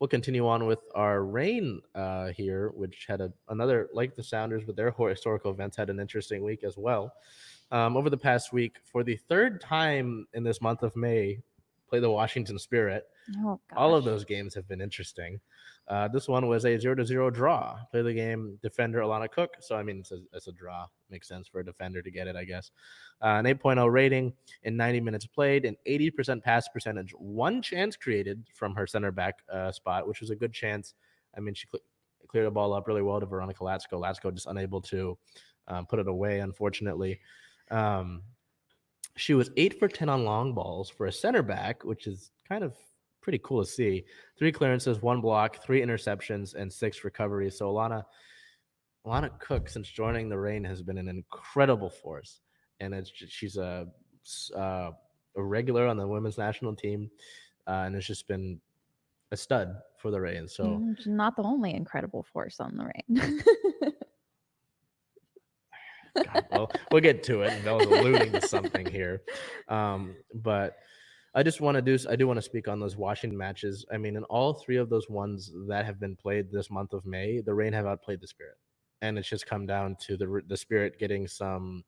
we'll continue on with our rain here, which had another, like the Sounders with their historical events, had an interesting week as well. Over the past week, for the third time in this month of May, play the Washington Spirit. Oh, gosh. All of those games have been interesting. This one was a 0-0 draw. Play the game, defender Alana Cook. So, I mean, it's a draw. Makes sense for a defender to get it, I guess. An 8.0 rating in 90 minutes played, an 80% pass percentage. One chance created from her center back spot, which was a good chance. I mean, she cleared the ball up really well to Veronica Latsko. Latsko just unable to put it away, unfortunately. She was 8 for 10 on long balls for a center back, which is kind of pretty cool to see. 3 clearances, 1 block, 3 interceptions, and 6 recoveries. So Alana Cook, since joining the Reign, has been an incredible force, and she's a regular on the women's national team, and it's just been a stud for the Reign. So she's not the only incredible force on the Reign. God, well, we'll get to it. That was alluding to something here, but I do want to speak on those Washington matches. I mean, in all 3 of those ones that have been played this month of May, the Reign have outplayed the Spirit, and it's just come down to the Spirit getting some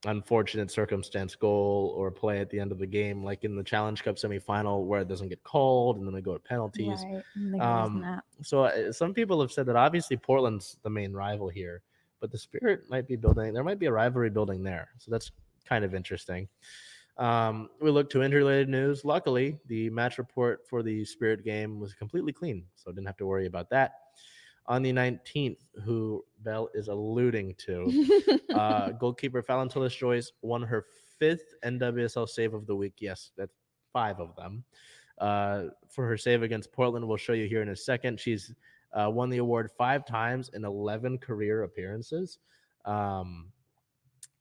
unfortunate circumstance goal or play at the end of the game, like in the Challenge Cup semifinal where it doesn't get called and then they go to penalties. Right. So some people have said that obviously Portland's the main rival here, but the Spirit might be there might be a rivalry building there. So that's kind of interesting. We look to interrelated news. Luckily, the match report for the Spirit game was completely clean, so didn't have to worry about that. On the 19th, who Bel is alluding to, goalkeeper Fallon Tullis-Joyce won her 5th NWSL save of the week. Yes, that's 5 of them. For her save against Portland, we'll show you here in a second. She's won the award 5 times in 11 career appearances.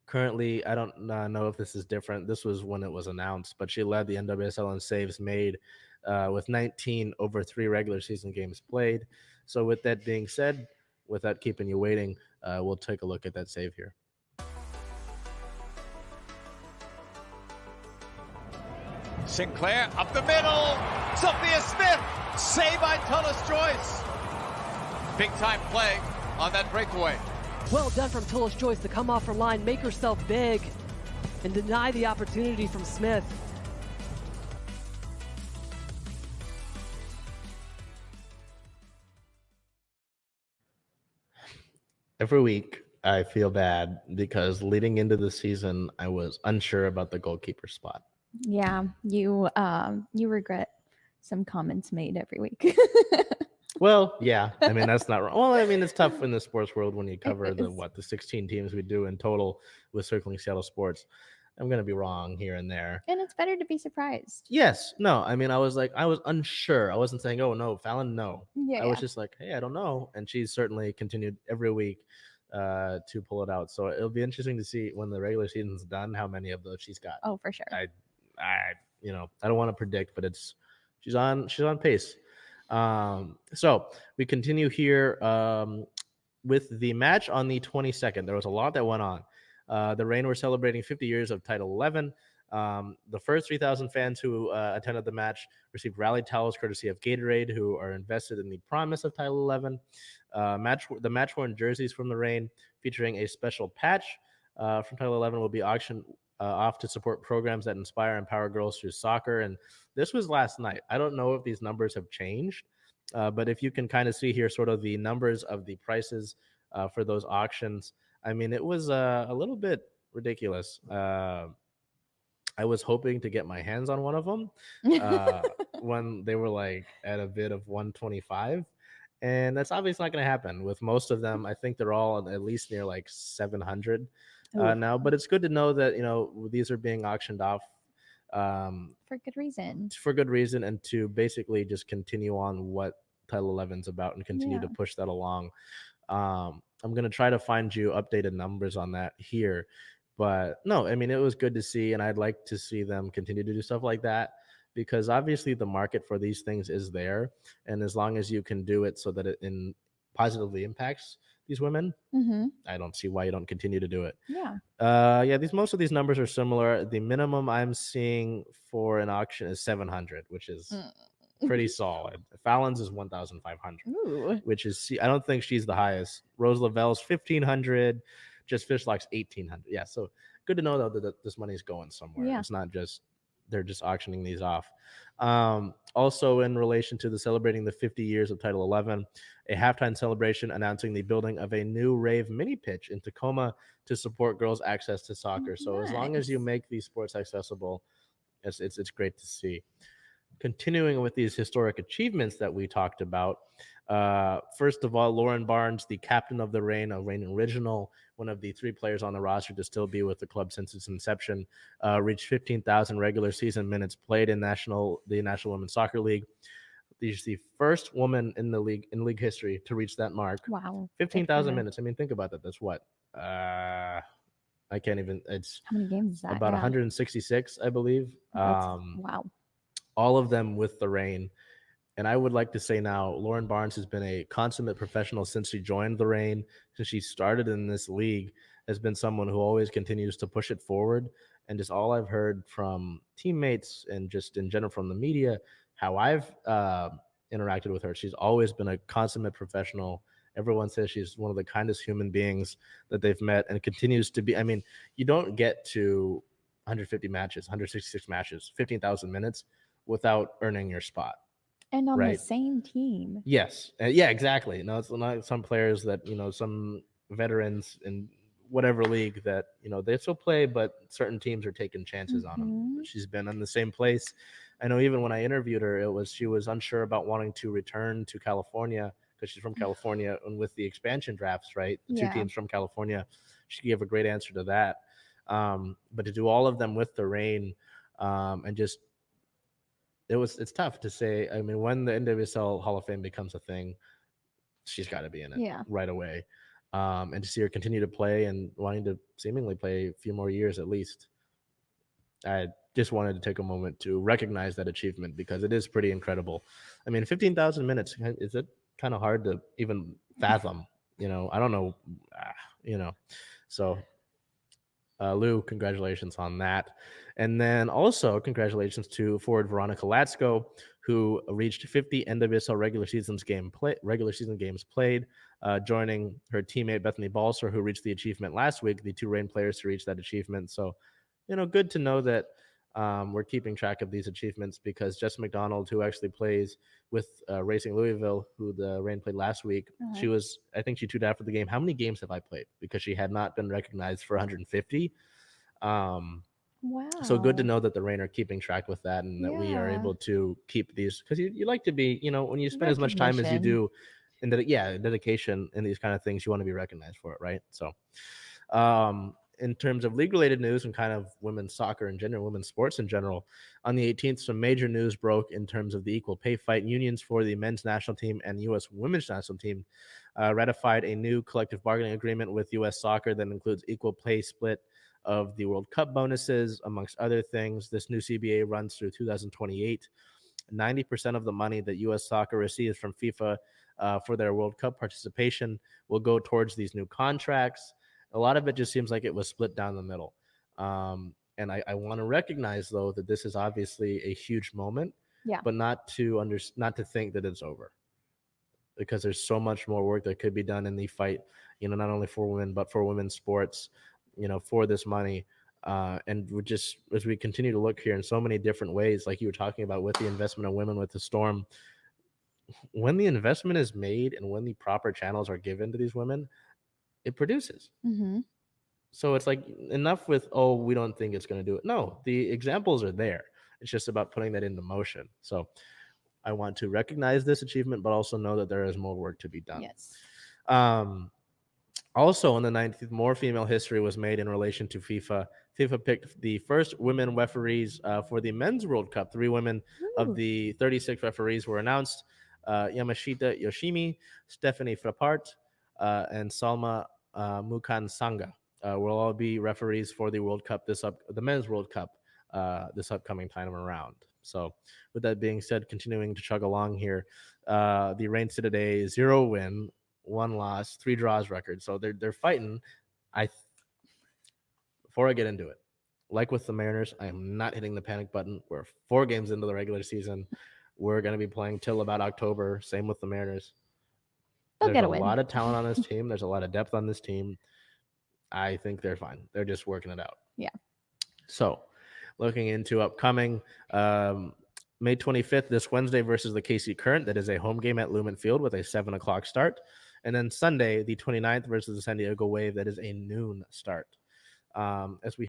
Currently, I don't know if this is different. This was when it was announced, but she led the NWSL in saves made with 19 over 3 regular season games played. So with that being said, without keeping you waiting, we'll take a look at that save here. Sinclair up the middle. Sophia Smith. Save by Tullis-Joyce. Big time play on that breakaway. Well done from Tullis-Joyce to come off her line, make herself big, and deny the opportunity from Smith. Every week, I feel bad because leading into the season, I was unsure about the goalkeeper spot. Yeah, you regret some comments made every week. Well, yeah. I mean, that's not wrong. Well, I mean, it's tough in the sports world when you cover the 16 teams we do in total with Circling Seattle Sports. I'm going to be wrong here and there. And it's better to be surprised. Yes. No, I mean, I was unsure. I wasn't saying, oh, no, Fallon, no. Yeah, I was just like, hey, I don't know. And she's certainly continued every week to pull it out. So it'll be interesting to see when the regular season's done how many of those she's got. Oh, for sure. I don't want to predict, but she's on pace. So we continue here with the match on the 22nd. There was a lot that went on. The Reign were celebrating 50 years of Title 11. The first 3,000 fans who attended the match received rally towels courtesy of Gatorade, who are invested in the promise of Title 11. The match-worn jerseys from the Reign, featuring a special patch from Title 11, will be auctioned off to support programs that inspire and empower girls through soccer. And this was last night. I don't know if these numbers have changed, but if you can kind of see here sort of the numbers of the prices for those auctions, I mean, it was a little bit ridiculous. I was hoping to get my hands on one of them when they were like at a bid of $125. And that's obviously not going to happen with most of them. I think they're all at least near like 700 now, but it's good to know that, these are being auctioned off for good reason. And to basically just continue on what Title 11 is about and continue to push that along. I'm going to try to find you updated numbers on that here. But no, I mean, it was good to see, and I'd like to see them continue to do stuff like that because obviously the market for these things is there. And as long as you can do it so that it positively impacts these women, I don't see why you don't continue to do it. Most of these numbers are similar. The minimum I'm seeing for an auction is 700, which is pretty solid. Fallon's is 1,500, Ooh. which is, I don't think she's the highest. Rose Lavelle's 1,500, just Fishlock's 1,800. Yeah, so good to know though that this money's going somewhere. Yeah. It's not just they're just auctioning these off. Also, in relation to the celebrating the 50 years of Title 11, a halftime celebration announcing the building of a new rave mini pitch in Tacoma to support girls' access to soccer. So as long as you Nice. make these sports accessible, it's great to see. Continuing with these historic achievements that we talked about, first of all, Lauren Barnes, the captain of the Reign, a Reign original, one of the 3 players on the roster to still be with the club since its inception, reached 15,000 regular season minutes played in the National Women's Soccer League. She's the first woman in the league, in league history, to reach that mark. Wow. 15,000 minutes. I mean, think about that. That's what? I can't even. It's How many games is that? about Yeah. 166, I believe. Wow. All of them with the Reign. And I would like to say now, Lauren Barnes has been a consummate professional since she joined the Reign, since she started in this league, has been someone who always continues to push it forward. And just all I've heard from teammates and just in general from the media, how I've interacted with her, she's always been a consummate professional. Everyone says she's one of the kindest human beings that they've met and continues to be. I mean, you don't get to 150 matches, 166 matches, 15,000 minutes without earning your spot. And on the Right. same team. Yes. Yeah, exactly. No, it's not some players that, some veterans in whatever league that, they still play, but certain teams are taking chances on them. She's been in the same place. I know even when I interviewed her, she was unsure about wanting to return to California because she's from California, and with the expansion drafts, right? The 2 teams from California, she gave a great answer to that. But to do all of them with the Reign, and just, it's tough to say. I mean, when the NWSL Hall of Fame becomes a thing, she's got to be in it right away. And to see her continue to play and wanting to seemingly play a few more years at least, I just wanted to take a moment to recognize that achievement because it is pretty incredible. I mean, 15,000 minutes, is it kind of hard to even fathom? I don't know, so Lou, congratulations on that. And then also congratulations to forward Veronica Latsko, who reached 50 NWSL regular season games played, joining her teammate Bethany Balser, who reached the achievement last week, the 2 Reign players to reach that achievement. So, good to know that we're keeping track of these achievements because Jess McDonald, who actually plays with Racing Louisville, who the Reign played last week, I think she tweeted after the game, how many games have I played? Because she had not been recognized for 150. Wow. So good to know that the Reign are keeping track with that and that we are able to keep these, because you like to be, when you spend as much time as you do in dedication in these kind of things, you want to be recognized for it, right? So in terms of league-related news and kind of women's soccer in general, women's sports in general, on the 18th, some major news broke in terms of the equal pay fight. Unions for the men's national team and U.S. women's national team ratified a new collective bargaining agreement with U.S. soccer that includes equal pay split of the World Cup bonuses, amongst other things. This new CBA runs through 2028. 90% of the money that U.S. soccer receives from FIFA for their World Cup participation will go towards these new contracts. A lot of it just seems like it was split down the middle. And I want to recognize, though, that this is obviously a huge moment, but not to think that it's over, because there's so much more work that could be done in the fight, not only for women, but for women's sports, for this money. And we just, as we continue to look here in so many different ways, like you were talking about with the investment of women with the Storm, when the investment is made and when the proper channels are given to these women, it produces. So it's like, enough with, we don't think it's going to do it. No, the examples are there. It's just about putting that into motion. So I want to recognize this achievement, but also know that there is more work to be done. Yes. Also on the 19th, more female history was made in relation to FIFA. FIFA picked the first women referees for the Men's World Cup. 3 women of the 36 referees were announced. Yamashita Yoshimi, Stephanie Frappart, and Salma Mukansanga will all be referees for the World Cup the Men's World Cup this upcoming time around. So with that being said, continuing to chug along here, the Reign sit at a 0 win, 1 loss, 3 draws record. So they're fighting. Before I get into it, like with the Mariners, I am not hitting the panic button. We're 4 games into the regular season. We're going to be playing till about October. Same with the Mariners. They'll There's get a a win. lot of talent on this team. There's a lot of depth on this team. I think they're fine. They're just working it out. Yeah. So, looking into upcoming May 25th, this Wednesday versus the KC Current. That is a home game at Lumen Field with a 7 o'clock start. And then Sunday, the 29th versus the San Diego Wave. That is a noon start. As we